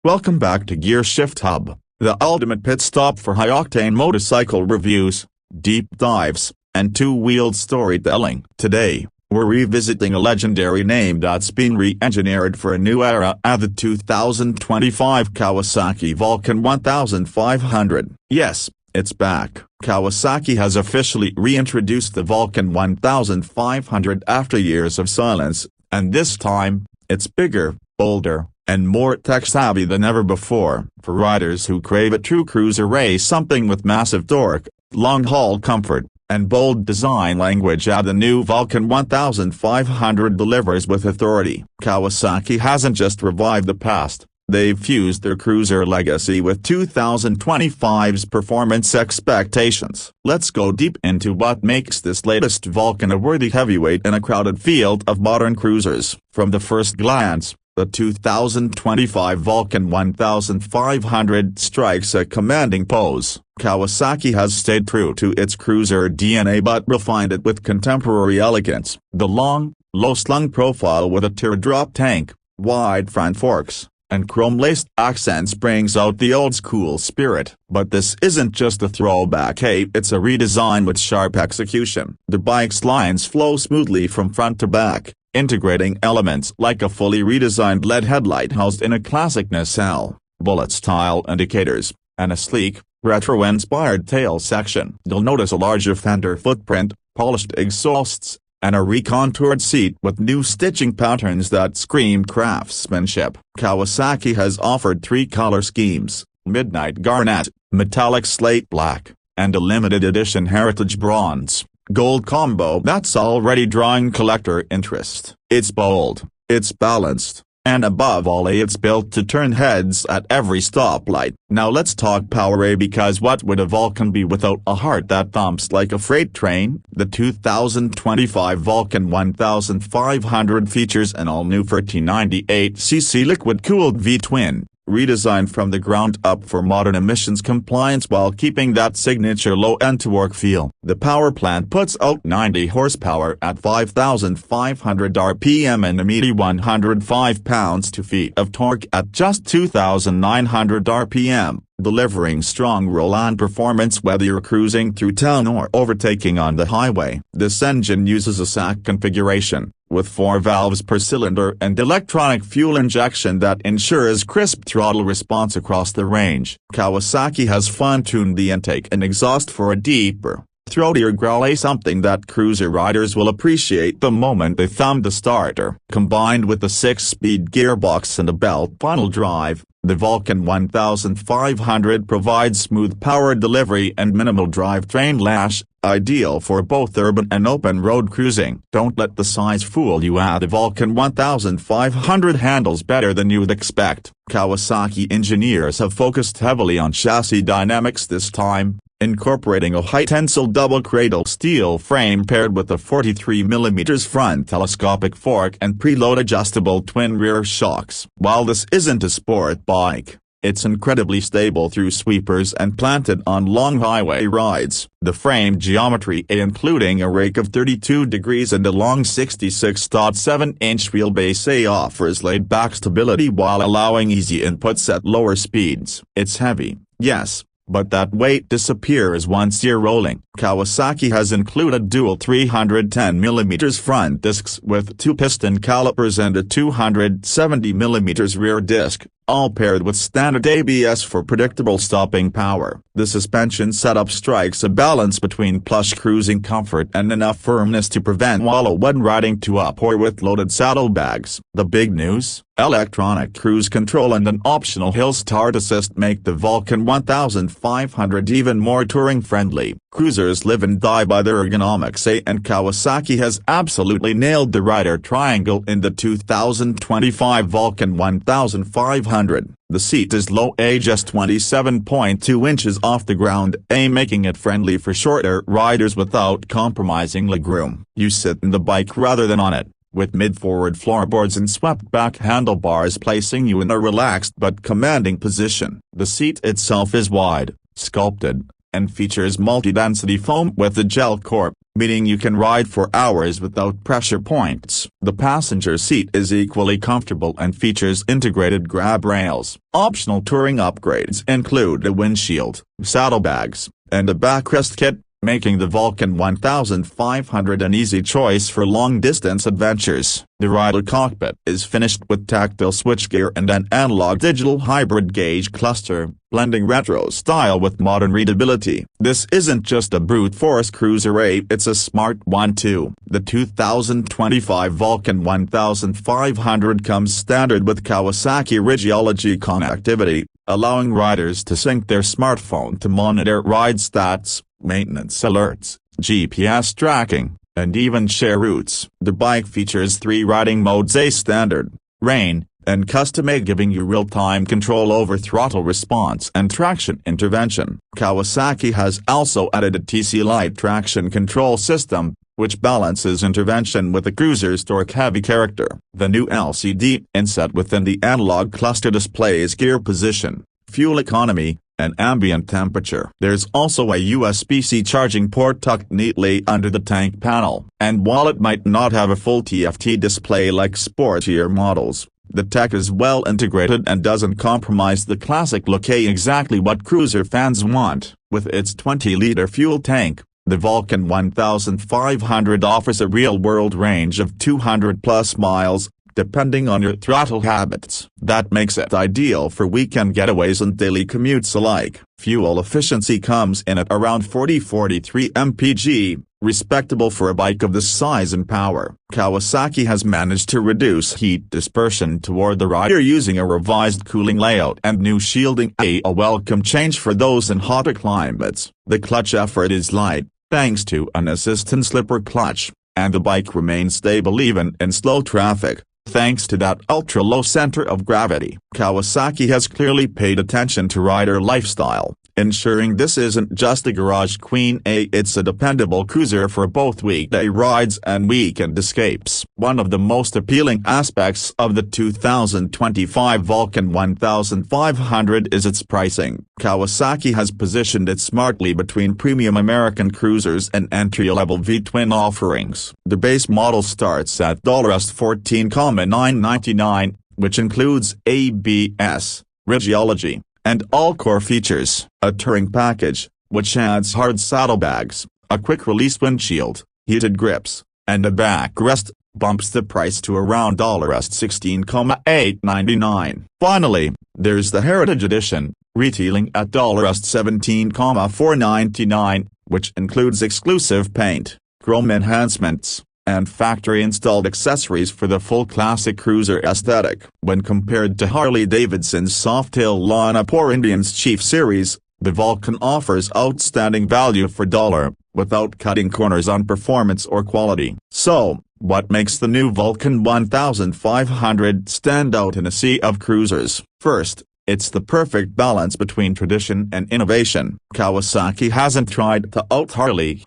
Welcome back to Gear Shift Hub, the ultimate pit stop for high-octane motorcycle reviews, deep dives, and two-wheeled storytelling. Today, we're revisiting a legendary name that's been re-engineered for a new era at the 2025 Kawasaki Vulcan 1500. Yes, it's back. Kawasaki has officially reintroduced the Vulcan 1500 after years of silence, and this time, it's bigger, bolder, and more tech-savvy than ever before. For riders who crave a true cruiser race, something with massive torque, long-haul comfort, and bold design language, the new Vulcan 1500 delivers with authority. Kawasaki hasn't just revived the past, they've fused their cruiser legacy with 2025's performance expectations. Let's go deep into what makes this latest Vulcan a worthy heavyweight in a crowded field of modern cruisers. From the first glance, the 2025 Vulcan 1500 strikes a commanding pose. Kawasaki has stayed true to its cruiser DNA but refined it with contemporary elegance. The long, low-slung profile with a teardrop tank, wide front forks, and chrome-laced accents brings out the old-school spirit. But this isn't just a throwback, it's a redesign with sharp execution. The bike's lines flow smoothly from front to back, integrating elements like a fully redesigned LED headlight housed in a classic nacelle, bullet-style indicators, and a sleek, retro-inspired tail section. You'll notice a larger fender footprint, polished exhausts, and a recontoured seat with new stitching patterns that scream craftsmanship. Kawasaki has offered three color schemes: midnight garnet, metallic slate black, and a limited edition heritage bronze gold combo that's already drawing collector interest. It's bold, it's balanced, and above all it's built to turn heads at every stoplight. Now let's talk power, because what would a Vulcan be without a heart that thumps like a freight train? The 2025 Vulcan 1500 features an all-new 1398cc liquid-cooled V-twin, redesigned from the ground up for modern emissions compliance while keeping that signature low-end torque feel. The power plant puts out 90 horsepower at 5,500 RPM and a meaty 105 pounds-to-feet of torque at just 2,900 RPM, delivering strong roll-on performance whether you're cruising through town or overtaking on the highway. This engine uses a SAC configuration, with 4 valves per cylinder and electronic fuel injection that ensures crisp throttle response across the range. Kawasaki has fine-tuned the intake and exhaust for a deeper, throatier growl, something that cruiser riders will appreciate the moment they thumb the starter. Combined with a 6-speed gearbox and a belt final drive, the Vulcan 1500 provides smooth power delivery and minimal drivetrain lash, ideal for both urban and open-road cruising. Don't let the size fool you, the Vulcan 1500 handles better than you'd expect. Kawasaki engineers have focused heavily on chassis dynamics this time, incorporating a high-tensile double-cradle steel frame paired with a 43mm front telescopic fork and preload adjustable twin rear shocks. While this isn't a sport bike, it's incredibly stable through sweepers and planted on long highway rides. The frame geometry, including a rake of 32 degrees and a long 66.7-inch wheelbase, offers laid-back stability while allowing easy inputs at lower speeds. It's heavy, yes, but that weight disappears once you're rolling. Kawasaki has included dual 310mm front discs with 2 piston calipers and a 270mm rear disc, all paired with standard ABS for predictable stopping power. The suspension setup strikes a balance between plush cruising comfort and enough firmness to prevent wallow when riding too up or with loaded saddlebags. The big news? Electronic cruise control and an optional hill start assist make the Vulcan 1500 even more touring-friendly. Cruisers live and die by their ergonomics, and Kawasaki has absolutely nailed the rider triangle in the 2025 Vulcan 1500. The seat is low, just 27.2 inches off the ground, making it friendly for shorter riders without compromising legroom. You sit in the bike rather than on it, with mid-forward floorboards and swept-back handlebars placing you in a relaxed but commanding position. The seat itself is wide, sculpted, and features multi-density foam with a gel core, meaning you can ride for hours without pressure points. The passenger seat is equally comfortable and features integrated grab rails. Optional touring upgrades include a windshield, saddlebags, and a backrest kit, making the Vulcan 1500 an easy choice for long-distance adventures. The rider cockpit is finished with tactile switchgear and an analog-digital hybrid gauge cluster, blending retro style with modern readability. This isn't just a brute force cruiser, it's a smart one too. The 2025 Vulcan 1500 comes standard with Kawasaki Rideology connectivity, allowing riders to sync their smartphone to monitor ride stats, maintenance alerts, GPS tracking, and even share routes. The bike features 3 riding modes: A standard, rain, and custom A, giving you real-time control over throttle response and traction intervention. Kawasaki has also added a TC Lite traction control system, which balances intervention with the cruiser's torque-heavy character. The new LCD inset within the analog cluster displays gear position, fuel economy, and ambient temperature. There's also a USB-C charging port tucked neatly under the tank panel. And while it might not have a full TFT display like sportier models, the tech is well integrated and doesn't compromise the classic look, exactly what cruiser fans want. With its 20-liter fuel tank, the Vulcan 1500 offers a real-world range of 200+ miles, depending on your throttle habits. That makes it ideal for weekend getaways and daily commutes alike. Fuel efficiency comes in at around 40-43 mpg, respectable for a bike of this size and power. Kawasaki has managed to reduce heat dispersion toward the rider using a revised cooling layout and new shielding, a welcome change for those in hotter climates. The clutch effort is light, thanks to an assistant slipper clutch, and the bike remains stable even in slow traffic, thanks to that ultra-low center of gravity. Kawasaki has clearly paid attention to rider lifestyle, ensuring this isn't just a garage queen, it's a dependable cruiser for both weekday rides and weekend escapes. One of the most appealing aspects of the 2025 Vulcan 1500 is its pricing. Kawasaki has positioned it smartly between premium American cruisers and entry-level V-twin offerings. The base model starts at $14,999, which includes ABS, Rideology, and all core features. A touring package, which adds hard saddlebags, a quick-release windshield, heated grips, and a backrest, bumps the price to around $16,899. Finally, there's the Heritage Edition, retailing at $17,499, which includes exclusive paint, chrome enhancements, and factory-installed accessories for the full classic cruiser aesthetic. When compared to Harley-Davidson's Softail lineup or Indian's Chief Series, the Vulcan offers outstanding value for dollar, without cutting corners on performance or quality. So, what makes the new Vulcan 1500 stand out in a sea of cruisers? First, it's the perfect balance between tradition and innovation. Kawasaki hasn't tried to out-Harley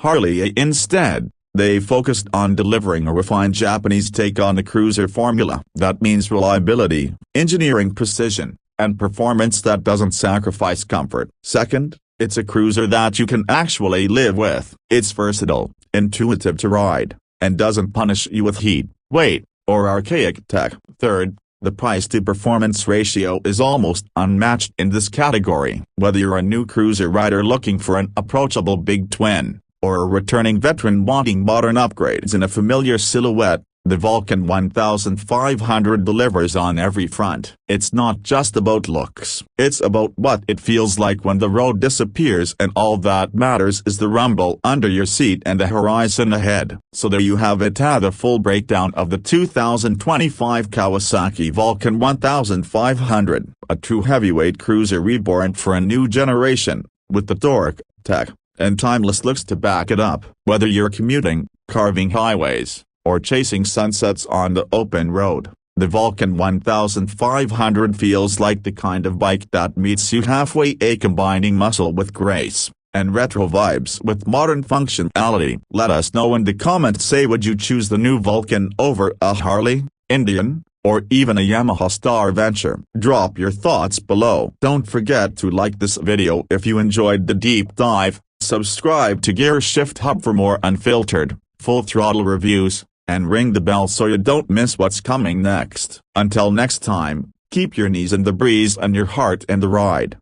instead. They focused on delivering a refined Japanese take on the cruiser formula. That means reliability, engineering precision, and performance that doesn't sacrifice comfort. Second, it's a cruiser that you can actually live with. It's versatile, intuitive to ride, and doesn't punish you with heat, weight, or archaic tech. Third, the price-to-performance ratio is almost unmatched in this category. Whether you're a new cruiser rider looking for an approachable big twin, or a returning veteran wanting modern upgrades in a familiar silhouette, the Vulcan 1500 delivers on every front. It's not just about looks. It's about what it feels like when the road disappears and all that matters is the rumble under your seat and the horizon ahead. So there you have it, the full breakdown of the 2025 Kawasaki Vulcan 1500, a true heavyweight cruiser reborn for a new generation, with the torque, tech, and timeless looks to back it up. Whether you're commuting, carving highways, or chasing sunsets on the open road, the Vulcan 1500 feels like the kind of bike that meets you halfway, combining muscle with grace, and retro vibes with modern functionality. Let us know in the comments, say, would you choose the new Vulcan over a Harley, Indian, or even a Yamaha Star Venture? Drop your thoughts below. Don't forget to like this video if you enjoyed the deep dive. Subscribe to Gear Shift Hub for more unfiltered, full throttle reviews, and ring the bell so you don't miss what's coming next. Until next time, keep your knees in the breeze and your heart in the ride.